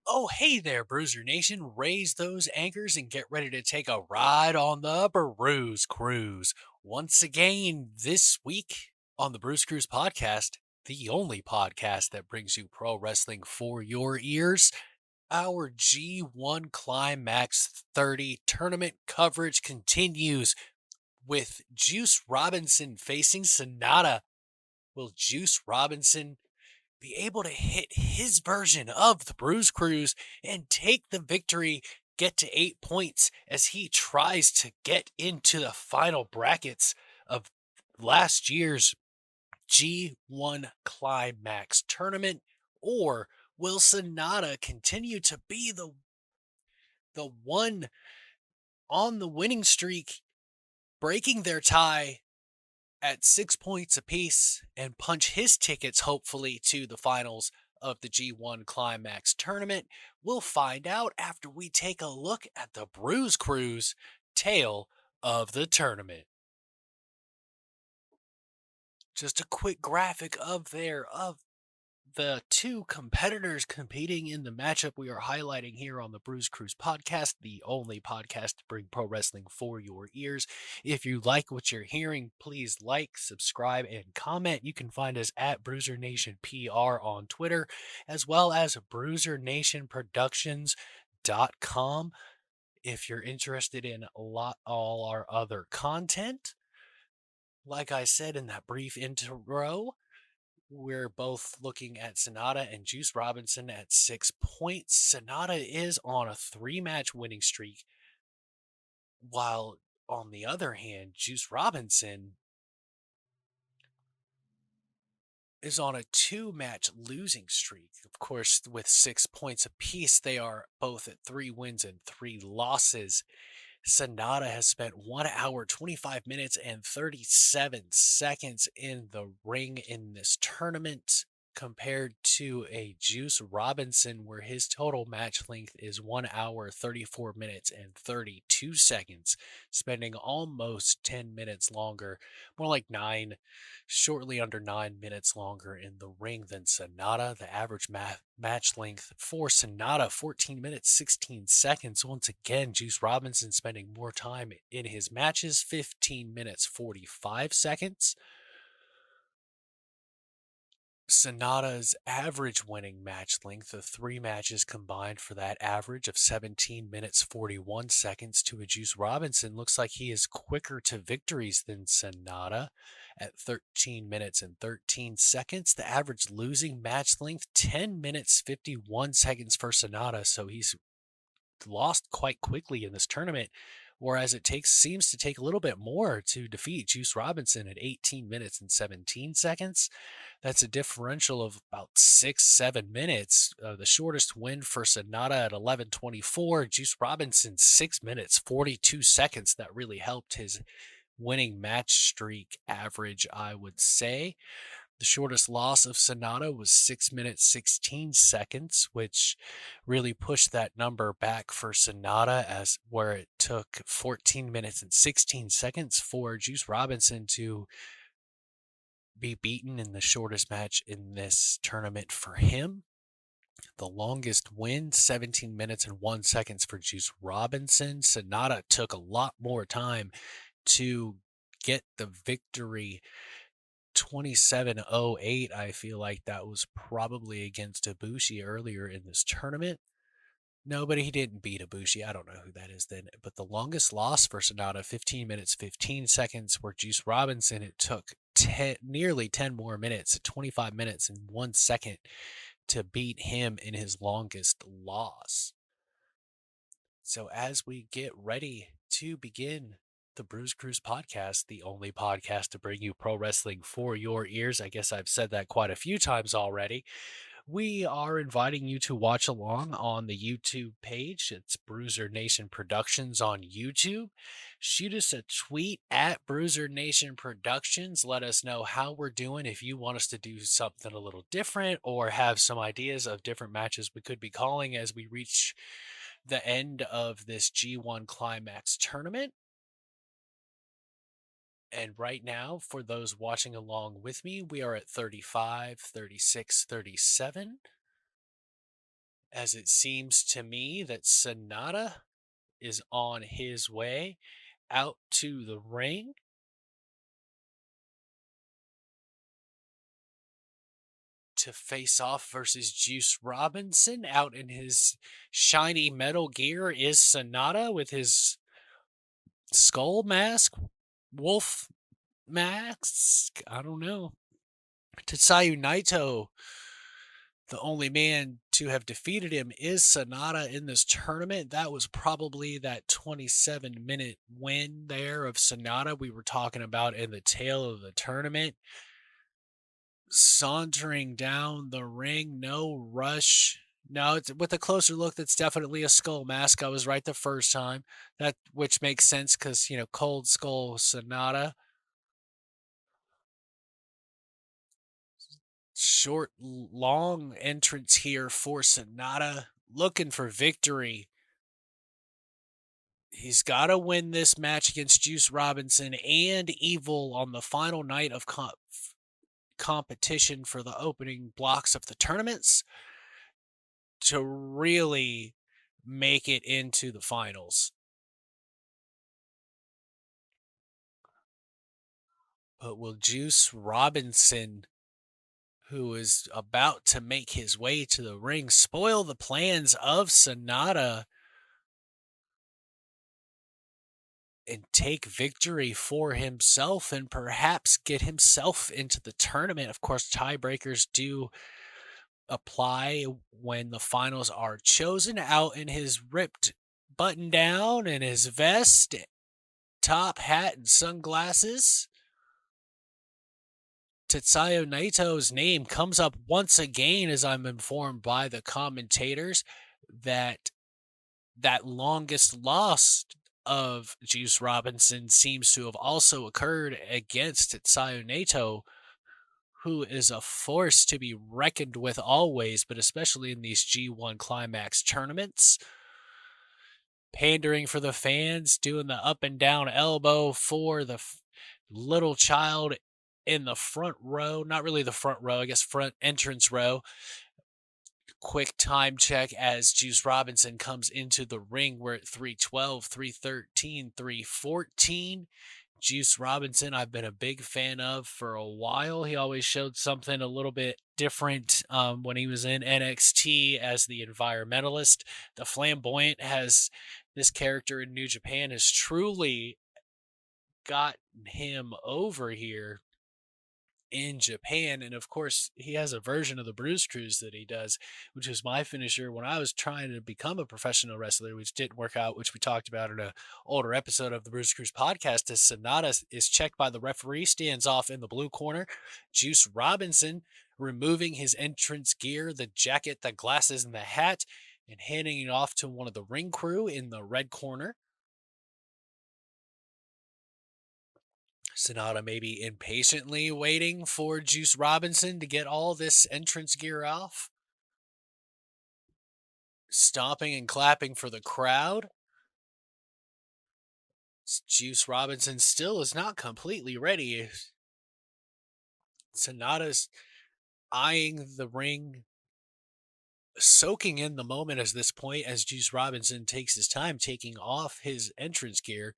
Oh, hey there, Bruzernation. Raise those anchors and get ready to take a ride on the BRUZE Cruise. Once again, this week on the BRUZE Cruise podcast, the only podcast that brings you pro wrestling for your ears, our G1 Climax 30 tournament coverage continues with Juice Robinson facing Sanada. Will Juice Robinson be able to hit his version of the BRUZE Cruise and take the victory, get to 8 points as he tries to get into the final brackets of last year's G1 Climax tournament? Or will Sanada continue to be the one on the winning streak, breaking their tie at 6 points apiece and punch his tickets, hopefully, to the finals of the G1 Climax tournament? We'll find out after we take a look at the BRUZE Cruise tale of the tournament. Just a quick graphic of the two competitors competing in the matchup we are highlighting here on the BRUZE Cruise podcast, the only podcast to bring pro wrestling for your ears. If you like what you're hearing, please like, subscribe, and comment. You can find us at Bruzernation PR on Twitter, as well as BruzernationProductions.com. If you're interested in all our other content, like I said in that brief intro, we're both looking at Sanada and Juice Robinson at 6 points. Sanada is on a 3-match winning streak, while on the other hand, Juice Robinson is on a 2-match losing streak. Of course, with 6 points apiece, they are both at 3 wins and 3 losses. Sanada has spent 1 hour, 25 minutes, and 37 seconds in the ring in this tournament, compared to a Juice Robinson where his total match length is 1 hour, 34 minutes, and 32 seconds, spending almost 10 minutes longer, more like 9, shortly under 9 minutes longer in the ring than Sanada. The average match length for Sanada, 14 minutes, 16 seconds. Once again, Juice Robinson spending more time in his matches, 15 minutes, 45 seconds. Sanada's average winning match length of 3 matches combined for that average of 17 minutes 41 seconds to a Juice Robinson looks like he is quicker to victories than Sanada at 13 minutes and 13 seconds. The average losing match length 10 minutes 51 seconds for Sanada, so he's lost quite quickly in this tournament, whereas seems to take a little bit more to defeat Juice Robinson at 18 minutes and 17 seconds. That's a differential of about 6-7 minutes. The shortest win for Sanada at 11:24. Juice Robinson 6 minutes 42 seconds. That really helped his winning match streak average, I would say. The shortest loss of Sanada was 6 minutes 16 seconds, which really pushed that number back for Sanada, as where it took 14 minutes and 16 seconds for Juice Robinson to be beaten in the shortest match in this tournament for him. The longest win, 17 minutes and 1 seconds for Juice Robinson. Sanada took a lot more time to get the victory. 27:08. I feel like that was probably against Ibushi earlier in this tournament. No, but he didn't beat Ibushi. I don't know who that is then. But the longest loss for Sanada, 15 minutes, 15 seconds, where Juice Robinson, it took nearly 10 more minutes, 25 minutes and 1 second to beat him in his longest loss. So as we get ready to begin The Bruise Cruise podcast, the only podcast to bring you pro wrestling for your ears. I guess I've said that quite a few times already. We are inviting you to watch along on the YouTube page. It's Bruzernation Productions on YouTube. Shoot us a tweet at Bruzernation Productions. Let us know how we're doing. If you want us to do something a little different or have some ideas of different matches we could be calling as we reach the end of this G1 Climax tournament. And right now, for those watching along with me, we are at 35, 36, 37. As it seems to me that Sanada is on his way out to the ring to face off versus Juice Robinson. Out in his shiny metal gear is Sanada with his skull mask, wolf mask. I don't know. Tetsuya Naito, the only man to have defeated him, is Sanada in this tournament. That was probably that 27-minute win there of Sanada we were talking about in the tail of the tournament. Sauntering down the ring, no rush. No, it's, with a closer look, that's definitely a skull mask. I was right the first time. That which makes sense because Cold Skull Sanada. Short, long entrance here for Sanada, looking for victory. He's got to win this match against Juice Robinson and Evil on the final night of competition for the opening blocks of the tournaments to really make it into the finals. But will Juice Robinson, who is about to make his way to the ring, spoil the plans of Sanada and take victory for himself and perhaps get himself into the tournament? Of course, tiebreakers do apply when the finals are chosen. Out in his ripped button down and his vest, top hat, and sunglasses, Tetsuya Naito's name comes up once again, as I'm informed by the commentators, that longest loss of Juice Robinson seems to have also occurred against Tetsuya Naito, who is a force to be reckoned with always, but especially in these G1 Climax tournaments. Pandering for the fans, doing the up and down elbow for the little child in the front row. Not really the front row, I guess front entrance row. Quick time check as Juice Robinson comes into the ring. We're at 312, 313, 314. Juice Robinson, I've been a big fan of for a while. He always showed something a little bit different when he was in NXT as the environmentalist. The Flamboyant has this character in New Japan has truly gotten him over here in Japan. And of course, he has a version of the Bruise Cruise that he does, which was my finisher when I was trying to become a professional wrestler, which didn't work out, which we talked about in an older episode of the Bruise Cruise podcast. As Sanada is checked by the referee, stands off in the blue corner. Juice Robinson removing his entrance gear, the jacket, the glasses, and the hat, and handing it off to one of the ring crew in the red corner. Sanada maybe impatiently waiting for Juice Robinson to get all this entrance gear off. Stomping and clapping for the crowd. Juice Robinson still is not completely ready. Sanada's eyeing the ring, soaking in the moment at this point as Juice Robinson takes his time taking off his entrance gear.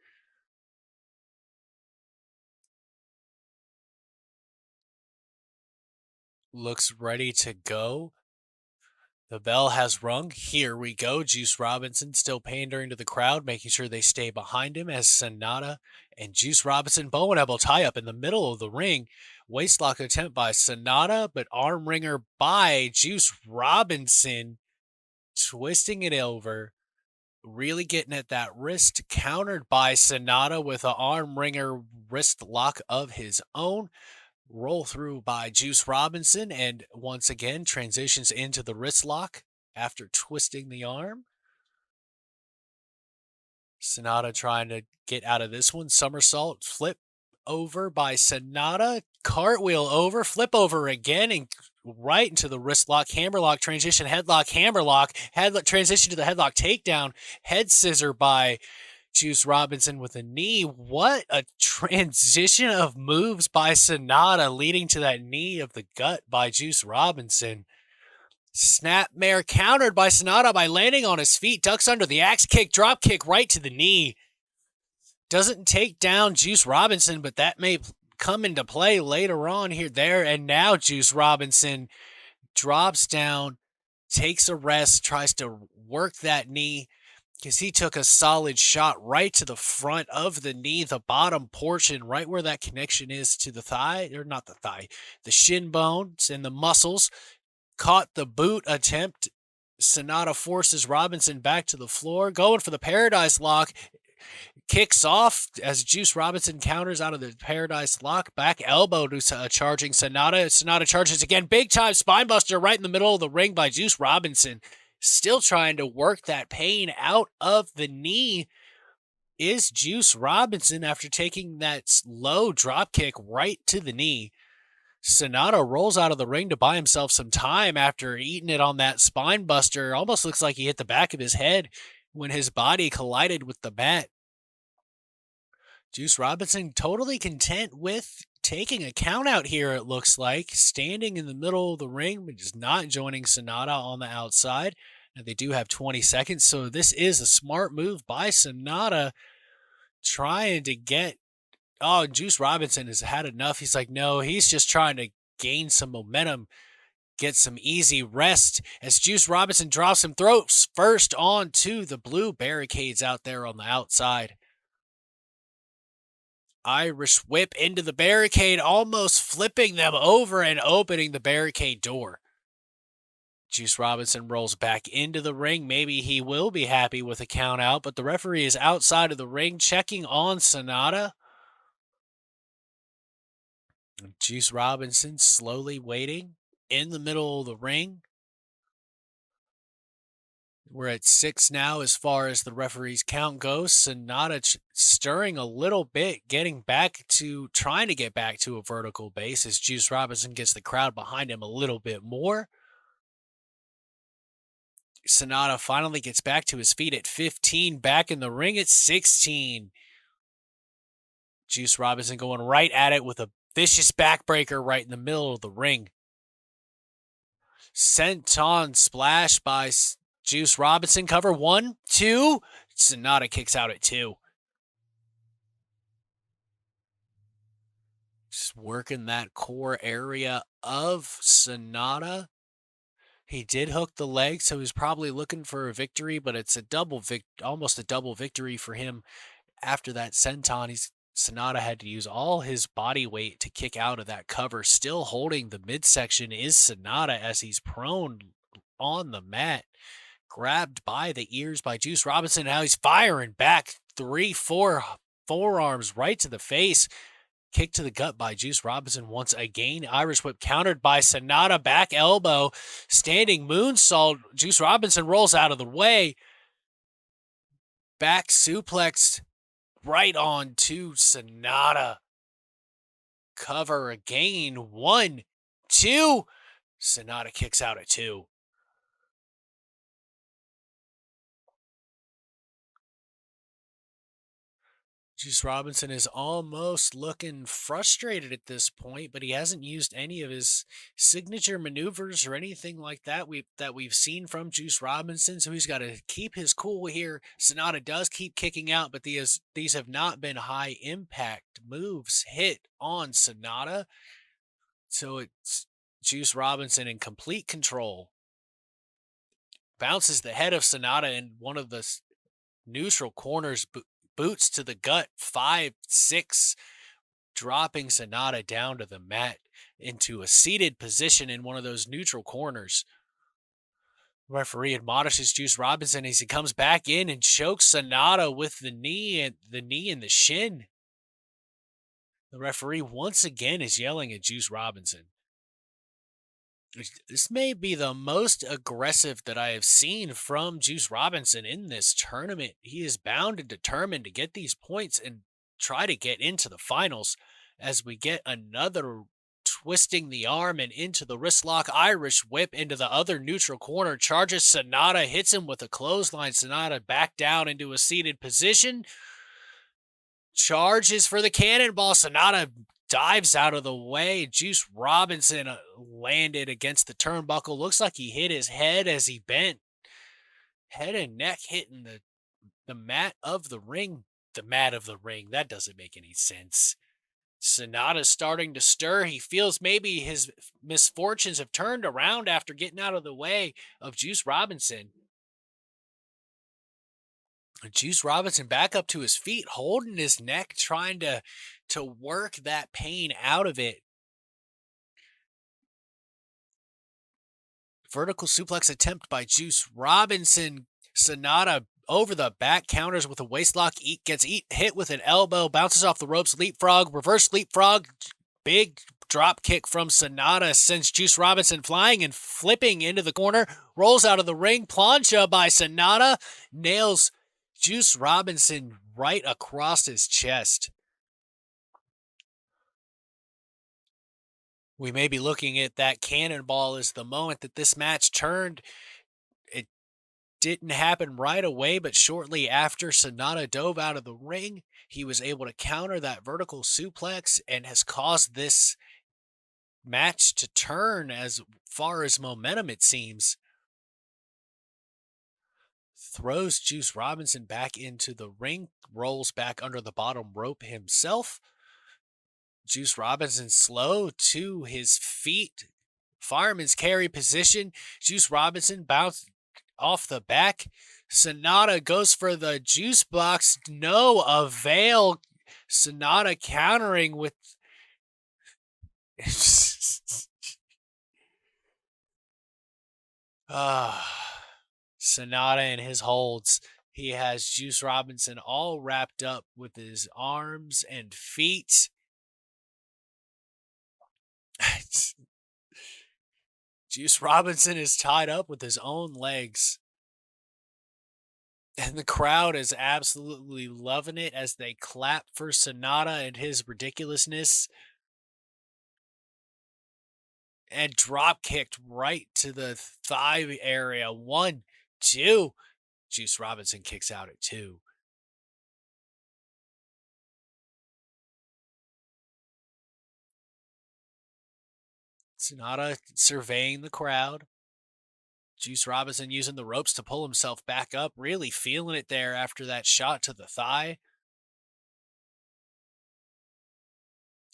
Looks ready to go. The bell has rung. Here we go. Juice Robinson still pandering to the crowd, making sure they stay behind him as Sanada and Juice Robinson bow and elbow tie up in the middle of the ring. Waistlock attempt by Sanada, but arm wringer by Juice Robinson, twisting it over. really getting at that wrist, countered by Sanada with an arm wringer wrist lock of his own. Roll through by Juice Robinson, and once again transitions into the wrist lock after twisting the arm. Sanada trying to get out of this one. Somersault, flip over by Sanada. Cartwheel over, flip over again, and right into the wrist lock, hammerlock, transition, headlock, hammerlock, transition to the headlock takedown, head scissor by Juice Robinson with a knee. What a transition of moves by Sanada, leading to that knee of the gut by Juice Robinson. Snapmare countered by Sanada by landing on his feet, ducks under the axe kick, drop kick right to the knee. Doesn't take down Juice Robinson, but that may come into play later on here, there, and now Juice Robinson drops down, takes a rest, tries to work that knee, because he took a solid shot right to the front of the knee, the bottom portion, right where that connection is to the thigh, or not the thigh, the shin bones and the muscles. Caught the boot attempt. Sanada forces Robinson back to the floor, going for the Paradise Lock. Kicks off as Juice Robinson counters out of the Paradise Lock. Back elbow to charging Sanada. Sanada charges again. Big time spinebuster right in the middle of the ring by Juice Robinson. Still trying to work that pain out of the knee is Juice Robinson after taking that low drop kick right to the knee. Sanada rolls out of the ring to buy himself some time after eating it on that spine buster. Almost looks like he hit the back of his head when his body collided with the mat. Juice Robinson totally content with taking a count out here, it looks like. Standing in the middle of the ring, but just not joining Sanada on the outside. Now they do have 20 seconds, so this is a smart move by Sanada, trying to get... Oh, Juice Robinson has had enough. He's like, no, he's just trying to gain some momentum, get some easy rest as Juice Robinson drops him, throws first onto the blue barricades out there on the outside. Irish whip into the barricade, almost flipping them over and opening the barricade door. Juice Robinson rolls back into the ring. Maybe he will be happy with a count out, but the referee is outside of the ring checking on Sanada. Juice Robinson slowly waiting in the middle of the ring. We're at 6 now as far as the referee's count goes. Sanada stirring a little bit, trying to get back to a vertical base as Juice Robinson gets the crowd behind him a little bit more. Sanada finally gets back to his feet at 15, back in the ring at 16. Juice Robinson going right at it with a vicious backbreaker right in the middle of the ring. Senton splash by Juice Robinson. Cover 1, 2. Sanada kicks out at 2. Just working that core area of Sanada. He did hook the leg, so he's probably looking for a victory, but it's almost a double victory for him after that senton. Sanada had to use all his body weight to kick out of that cover. Still holding the midsection is Sanada as he's prone on the mat, grabbed by the ears by Juice Robinson. Now he's firing back 3-4 forearms right to the face. Kick to the gut by Juice Robinson once again. Irish whip countered by Sanada. Back elbow. Standing moonsault. Juice Robinson rolls out of the way. Back suplex right on to Sanada. Cover again. 1, 2. Sanada kicks out at 2. Juice Robinson is almost looking frustrated at this point, but he hasn't used any of his signature maneuvers or anything like that we've seen from Juice Robinson, so he's got to keep his cool here. Sanada does keep kicking out, but these have not been high impact moves hit on Sanada, so it's Juice Robinson in complete control. Bounces the head of Sanada in one of the neutral corners, boots to the gut, 5, 6, dropping Sanada down to the mat into a seated position in one of those neutral corners. Referee admonishes Juice Robinson as he comes back in and chokes Sanada with the knee and the shin. The referee once again is yelling at Juice Robinson. This may be the most aggressive that I have seen from Juice Robinson in this tournament. He is bound and determined to get these points and try to get into the finals as we get another twisting the arm and into the wrist lock Irish whip into the other neutral corner. Charges Sanada, hits him with a clothesline. Sanada back down into a seated position. Charges for the cannonball. Sanada dives out of the way. Juice Robinson landed against the turnbuckle. Looks like he hit his head as he bent. Head and neck hitting the mat of the ring. The mat of the ring. That doesn't make any sense. Sanada's starting to stir. He feels maybe his misfortunes have turned around after getting out of the way of Juice Robinson. Juice Robinson back up to his feet, holding his neck, trying to work that pain out of it. Vertical suplex attempt by Juice Robinson. Sanada over the back, counters with a waistlock, gets hit with an elbow, bounces off the ropes, leapfrog, reverse leapfrog, big drop kick from Sanada sends Juice Robinson flying and flipping into the corner, rolls out of the ring, plancha by Sanada, nails Juice Robinson right across his chest. We may be looking at that cannonball as the moment that this match turned. It didn't happen right away, but shortly after Sanada dove out of the ring, he was able to counter that vertical suplex and has caused this match to turn as far as momentum, it seems. Throws Juice Robinson back into the ring, rolls back under the bottom rope himself. Juice Robinson slow to his feet. Fireman's carry position. Juice Robinson bounced off the back. Sanada goes for the juice box. No avail. Sanada countering with... Sanada and his holds. He has Juice Robinson all wrapped up with his arms and feet. Juice Robinson is tied up with his own legs. And the crowd is absolutely loving it as they clap for Sanada and his ridiculousness. And drop kicked right to the thigh area. 1, 2. Juice Robinson kicks out at 2. Sanada surveying the crowd. Juice Robinson using the ropes to pull himself back up. Really feeling it there after that shot to the thigh.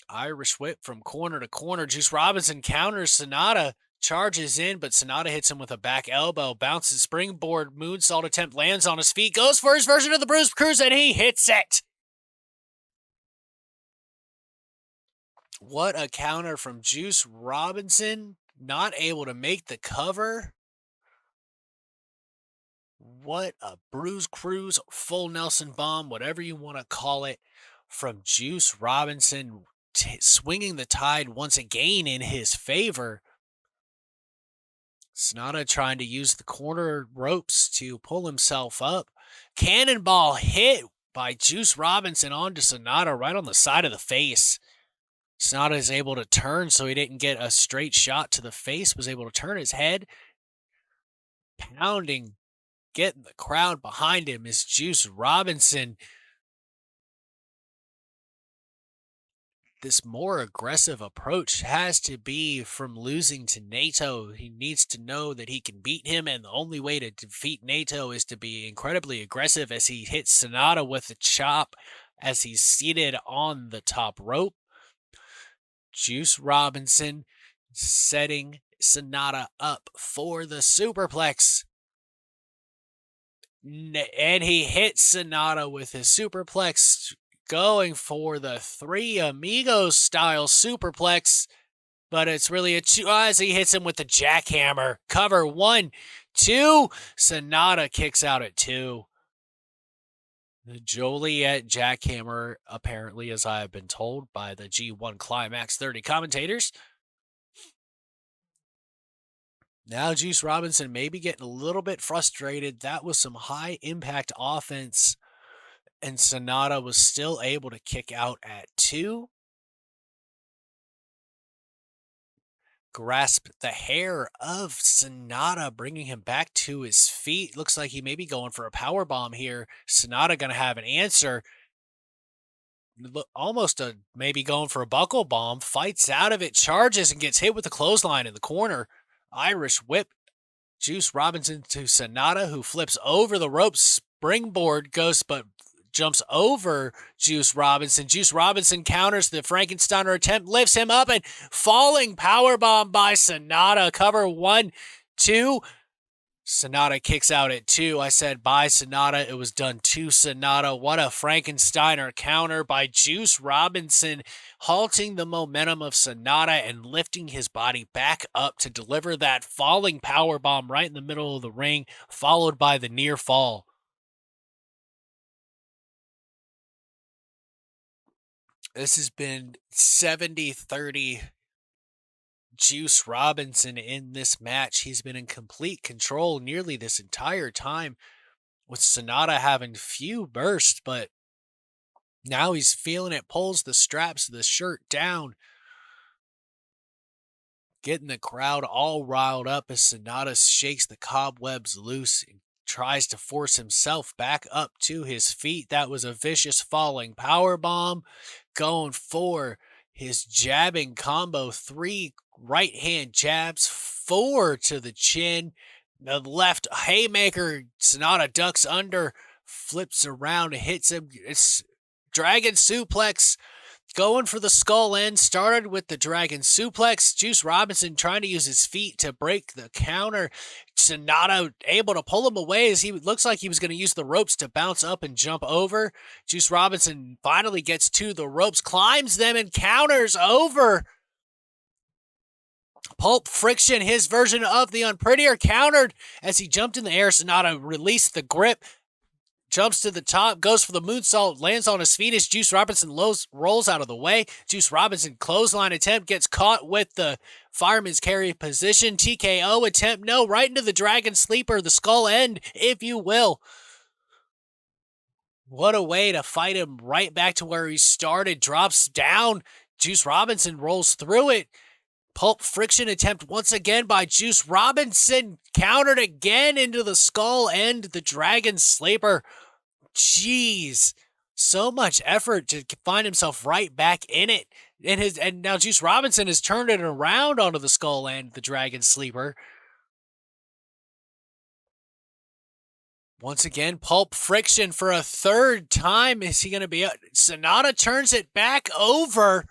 Irish whip from corner to corner. Juice Robinson counters Sanada. Charges in, but Sanada hits him with a back elbow. Bounces springboard. Moonsault attempt. Lands on his feet. Goes for his version of the BRUZE CRUZE, and he hits it. What a counter from Juice Robinson. Not able to make the cover. What a BRUZE CRUZE, full Nelson bomb, whatever you want to call it, from Juice Robinson, swinging the tide once again in his favor. Sanada trying to use the corner ropes to pull himself up. Cannonball hit by Juice Robinson onto Sanada right on the side of the face. Sanada is able to turn so he didn't get a straight shot to the face, was able to turn his head. Pounding, getting the crowd behind him is Juice Robinson. This more aggressive approach has to be from losing to Naito. He needs to know that he can beat him, and the only way to defeat Naito is to be incredibly aggressive as he hits Sanada with a chop as he's seated on the top rope. Juice Robinson setting Sanada up for the superplex. And he hits Sanada with his superplex, going for the Three Amigos style superplex, but it's really a as he hits him with the jackhammer. Cover 1, 2. Sanada kicks out at 2. The Joliet jackhammer, apparently, as I have been told by the G1 Climax 30 commentators. Now Juice Robinson may be getting a little bit frustrated. That was some high impact offense, and Sanada was still able to kick out at 2. Grasp the hair of Sanada, bringing him back to his feet. Looks like he may be going for a power bomb here. Sanada going to have an answer. Almost maybe going for a buckle bomb. Fights out of it, charges, and gets hit with the clothesline in the corner. Irish whip. Juice Robinson to Sanada, who flips over the ropes. Springboard goes, but jumps over Juice Robinson. Juice Robinson counters the Frankensteiner attempt, lifts him up, and falling powerbomb by Sanada. Cover 1, 2. Sanada kicks out at 2. I said by Sanada. It was done to Sanada. What a Frankensteiner counter by Juice Robinson, halting the momentum of Sanada and lifting his body back up to deliver that falling powerbomb right in the middle of the ring, followed by the near fall. This has been 70-30 Juice Robinson in this match. He's been in complete control nearly this entire time, with Sanada having few bursts, but now he's feeling it, pulls the straps of the shirt down, getting the crowd all riled up as Sanada shakes the cobwebs loose and tries to force himself back up to his feet. That was a vicious falling power bomb, going for his jabbing combo. 3 right hand jabs, 4 to the chin. The left haymaker, Sanada ducks under, flips around, hits him. It's dragon suplex. Going for the skull end, started with the dragon suplex. Juice Robinson trying to use his feet to break the counter. Sanada able to pull him away as he looks like he was going to use the ropes to bounce up and jump over. Juice Robinson finally gets to the ropes, climbs them, and counters over. Pulp Friction, his version of the Unprettier, countered as he jumped in the air. Sanada released the grip, jumps to the top, goes for the moonsault, lands on his feet as Juice Robinson rolls out of the way. Juice Robinson clothesline attempt, gets caught with the fireman's carry position. TKO attempt, no, right into the dragon sleeper, the skull end, if you will. What a way to fight him right back to where he started. Drops down. Juice Robinson rolls through it. Pulp Friction attempt once again by Juice Robinson. Countered again into the skull end, the dragon sleeper. Jeez. So much effort to find himself right back in it. And now Juice Robinson has turned it around onto the skull end, the dragon sleeper. Once again, Pulp Friction for a 3rd time. Is he going to be... Sanada turns it back over.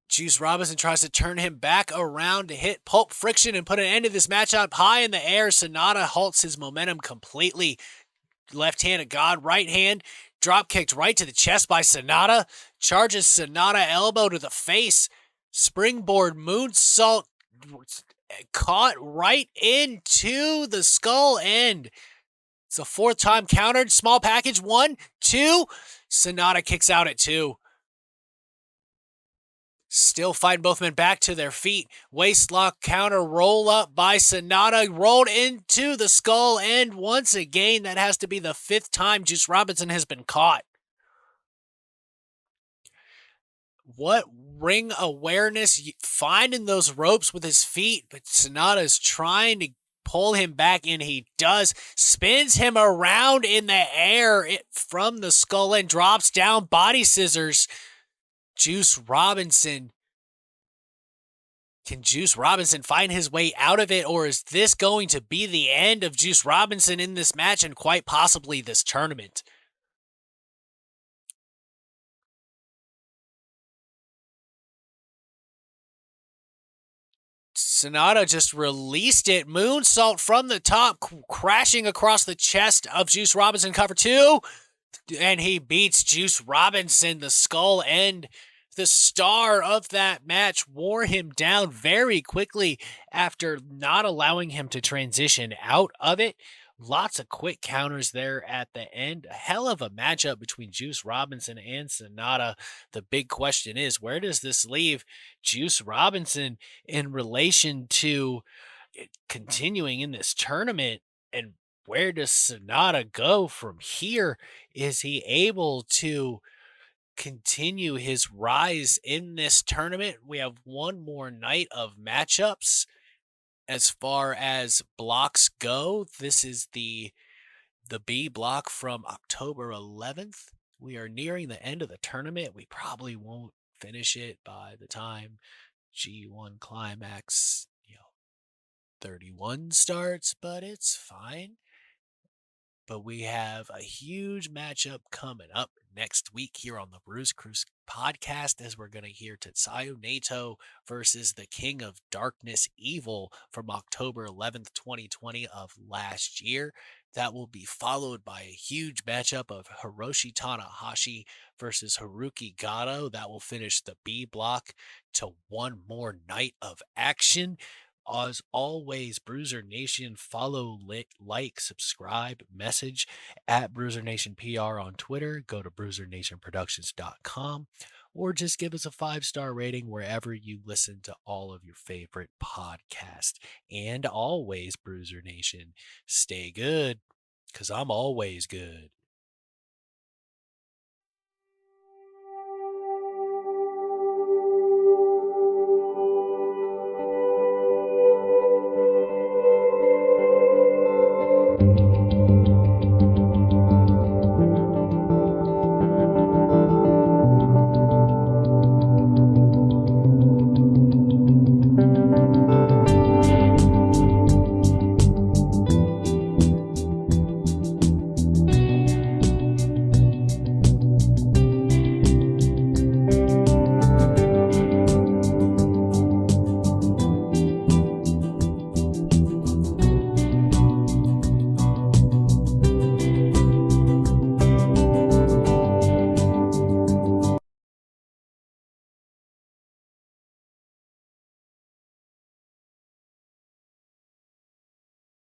Juice Robinson tries to turn him back around to hit Pulp Friction and put an end to this match up high in the air. Sanada halts his momentum completely. Left hand of God, right hand. Drop kicked right to the chest by Sanada. Charges Sanada, elbow to the face. Springboard moonsault, caught right into the skull end. It's the 4th time countered. Small package, 1, 2. Sanada kicks out at 2. Still fighting both men back to their feet. Waistlock counter roll up by Sanada. Rolled into the skull end once again. That has to be the 5th time Juice Robinson has been caught. What ring awareness, finding those ropes with his feet, but Sanada is trying to pull him back in. He does. Spins him around in the air from the skull end. Drops down, body scissors. Juice Robinson. Can Juice Robinson find his way out of it, or is this going to be the end of Juice Robinson in this match and quite possibly this tournament? Sanada just released it. Moonsault from the top, crashing across the chest of Juice Robinson. Cover 2. And he beats Juice Robinson. The skull end the star of that match, wore him down very quickly after not allowing him to transition out of it. Lots of quick counters there at the end. A hell of a matchup between Juice Robinson and Sanada. The big question is, where does this leave Juice Robinson in relation to continuing in this tournament? And where does Sanada go from here? Is he able to continue his rise in this tournament? We have one more night of matchups. As far as blocks go, this is the B block from October 11th. We are nearing the end of the tournament. We probably won't finish it by the time G1 Climax, 31 starts, but it's fine. But we have a huge matchup coming up next week here on the CRUZE podcast, as we're going to hear Tetsuya Naito versus the King of Darkness Evil from October 11th, 2020 of last year. That will be followed by a huge matchup of Hiroshi Tanahashi versus Haruki Gato. That will finish the B block to one more night of action. As always, Bruiser Nation, follow, like, subscribe, message at Bruiser Nation PR on Twitter. Go to BruiserNationProductions.com or just give us a 5-star rating wherever you listen to all of your favorite podcasts. And always, Bruiser Nation, stay good, because I'm always good.